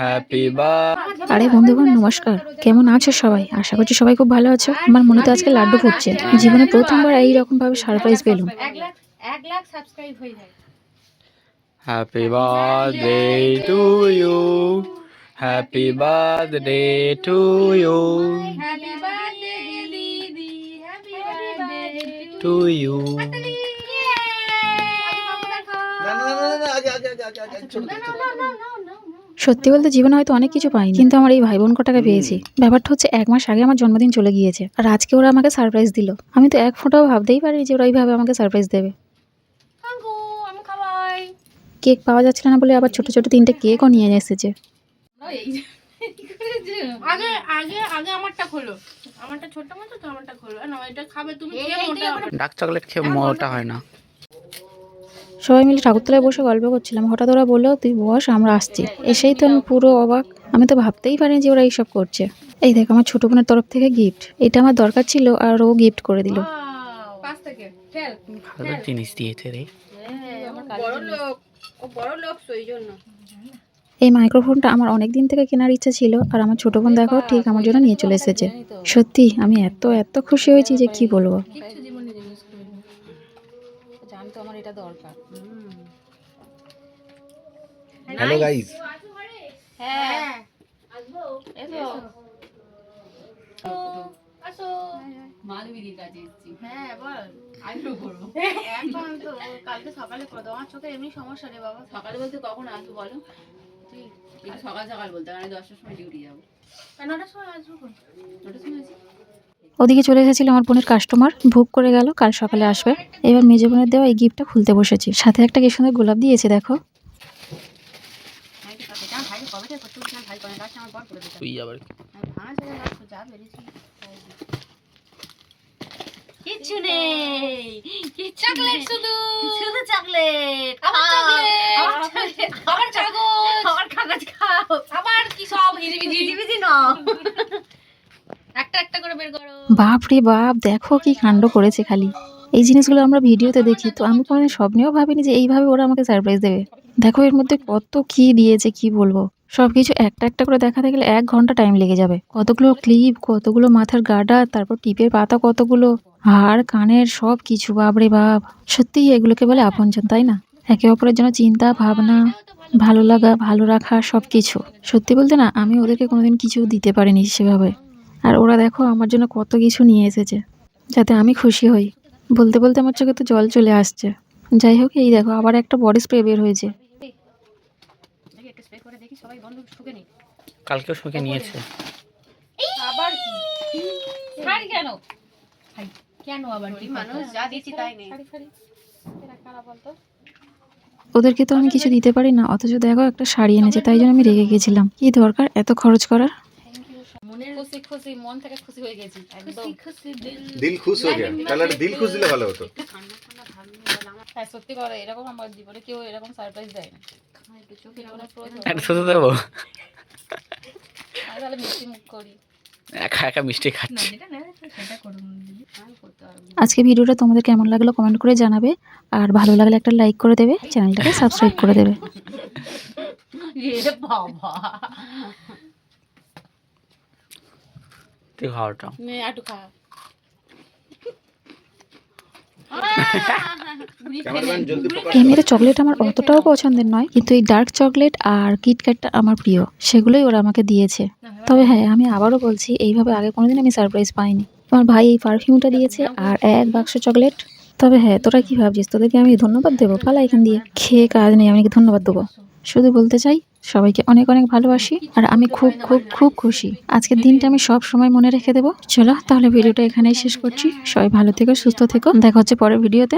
Happy birthday. আরে বন্ধুগণ নমস্কার, কেমন আছো সবাই? আশা করছি সবাই খুব ভালো আছো। আমার মনে তো আজকে লাড্ডু ফুটছে, জীবনে প্রথমবার এইরকম ভাবে সারপ্রাইজ পেলাম। 1 লাখ সাবস্ক্রাইব হয়ে যায়। Happy birthday to you, happy birthday to you, happy birthday দিদি, হ্যাপি বার্থডে টু ইউ। সত্যি বলতে জীবনে হয়তো অনেক কিছু পাইনি, কিন্তু আমার এই ভাই বোন কটাকে পেয়েছি। ব্যাপারটা হচ্ছে 1 মাস আগে আমার জন্মদিন চলে গিয়েছে, আর আজকে ওরা আমাকে সারপ্রাইজ দিল। আমি তো এক ফোঁটাও ভাবতেই পারিনি যে ওরা এইভাবে আমাকে সারপ্রাইজ দেবে। কাকু আমি খাওয়াই। কেক পাওয়া যাচ্ছিল না বলে আবার ছোট ছোট 3টে কেকও নিয়ে এসেছে। আগে আগে আগে আমারটা খোলো, আমারটা ছোট মতো তো, আমারটা খোলো না, এটা খাবে তুমি, খেয়ে মোটা হবে। ডার্ক চকলেট খেয়ে মোটা হয় না। সবাই মিলে ঠাকুরতলায় বসে গল্প করছিলাম, হঠাৎ ওরা বললো তুই বস, আমরা আসছি। এসেই তো আমি পুরো অবাক, আমি তো ভাবতেই পারিনি যে ওরা এইসব করছে। এই দেখ আমার ছোট বোনের তরফ থেকে গিফট, এটা আমার দরকার ছিল আর ও গিফট করে দিল। পাঁচ থেকে খেল। ভালো জিনিস দিয়েছে রে। বড় লোক, ও বড় লোক সেই জন্য। এই মাইক্রোফোনটা আমার অনেক দিন থেকে কেনার ইচ্ছা ছিল, আর আমার ছোট বোন দেখো ঠিক আমার জন্য নিয়ে চলে এসেছে। সত্যি আমি এত এত খুশি হয়েছি যে কি বলবো। কিছু জীবনে জিনিস করে জানতো আমার এটা দরকার। হ্যালো গাইস, হ্যাঁ আসবো, এসো আসো। মাধবীর কাছে এসেছি। হ্যাঁ বল, আইব্রো করবো এখন তো। কালকে সকালে করো, আমার চোখে এমনি সমস্যা রে বাবা। সকালে বলতে কখন আসবো বলো? তুই সকাল সকাল বলতে, আমি 10টার সময় ডিউটি যাবো। 9টার সময় আসবো। 9টার সময় আসি। ওদিকে চলে এসেছিল আমার বোনের কাস্টমার, বুক করে গেল কাল সকালে আসবে। এবার মেজো বোনের দেওয়া এই গিফটটা খুলতে বসেছি, সাথে একটা কি সুন্দর গোলাপ দিয়েছে দেখো। তুই আবার কিচ্ছু নেই, চকলেট, শুধু শুধু চকলেট। আবার চকলেট, আবার কাগজ, আবার কাগজ খাও, আবার কি সব হিজিবিজি হিজিবিজি না। একটা একটা করে বের করো। বাপ রে বাপ, দেখো কি কাণ্ড করেছে খালি। এই জিনিসগুলো আমরা ভিডিওতে দেখি, তো আমি কোনোদিন স্বপ্নেও ভাবিনি যে এইভাবে ওরা আমাকে সারপ্রাইজ দেবে। দেখো এর মধ্যে কত কি দিয়েছে, কি বলবো। সবকিছু একটা একটা করে দেখাতে গেলে 1 ঘন্টা টাইম লেগে যাবে। কতগুলো ক্লিপ, কতগুলো মাথার গার্ডার, তারপর টিপের পাতা কতগুলো, হাড় কানের সব কিছু। বাপরে বাপ, সত্যিই এগুলোকে বলে আপনজন, তাই না? একে অপরের জন্য চিন্তা ভাবনা, ভালো লাগা, ভালো রাখা সবকিছু। সত্যি বলতে না, আমি ওদেরকে কোনোদিন কিছু দিতে পারিনি সেভাবে। আর ওরা দেখো আমার জন্য কত কিছু নিয়ে এসেছে, যাতে আমি খুশি হই। বলতে বলতে আমার চোখে তো জল চলে আসছে। যাই হোক, এই দেখো আবার একটা বডি স্প্রে বের হয়েছে। একটা স্প্রে করে দেখি, সবাই বন্ধু শুকে নি। কালকেও শুকে নিয়েছে। আবার কি ছাড়ি কেন? কেন আবার কি? মানুষ যা দিচ্ছি তাই নেই। এরা কারা বলতো? ওদেরকে তো আমি কিছু দিতে পারি না, অথচ দেখো একটা শাড়ি এনেছে, তাই জন্য আমি রেগে গেছিলাম। কি দরকার এত খরচ করার। মনের খুশি খুশি, মন থেকে খুশি হয়ে গেছি একদম। খুশি দিল খুশ হয়ে গেল। তাহলে একটা দিল খুশ দিলে ভালো হতো। ঠান্ডা ঠান্ডা ভাব নিয়ে গেলাম। হ্যাঁ সত্যি করে, এরকম আমার জীবনে কেউ এরকম সারপ্রাইজ দেয় না। একটু চোখে কোনো প্রয়োজন। একটা শুধু দেবো, আমি তাহলে মিষ্টি মুখ করি। একা একা মিষ্টি খাচ্ছি। সেটা করুন দিদি, আমি করতে পারবো। আজকে ভিডিওটা তোমাদের কেমন লাগলো কমেন্ট করে জানাবে, আর ভালো লাগলে একটা লাইক করে দেবে, চ্যানেলটাকে সাবস্ক্রাইব করে দেবে। বাবা তুই খাওয়াটা নে একটু খা। ক্যামেরাম্যান জলদি ফোকাস এমনিতে চকলেট আমার অতটাও পছন্দের নয়, কিন্তু এই ডার্ক চকলেট আর কিটক্যাটটা আমার প্রিয়, সেগুলোই ওরা আমাকে দিয়েছে। তবে হ্যাঁ, আমি আবারও বলছি, এইভাবে আগে কোনোদিন আমি সারপ্রাইজ পাইনি। আমার ভাই এই পারফিউমটা দিয়েছে আর 1 বাক্স চকলেট। তবে হ্যাঁ, তোরা কি ভাবছিস, তোদেরকে আমি ধন্যবাদ দেবো? পালা এখান দিয়ে, খেয়ে কাজ নেই, আমি কি ধন্যবাদ দেবো? শুধু বলতে চাই সবাইকে অনেক অনেক ভালোবাসি, আর আমি খুব খুব খুব খুশি। আজকের দিনটা আমি সব সময় মনে রেখে দেবো। চলো তাহলে ভিডিওটা এখানেই শেষ করছি। সবাই ভালো থেকো, সুস্থ থেকো, দেখা হচ্ছে পরের ভিডিওতে।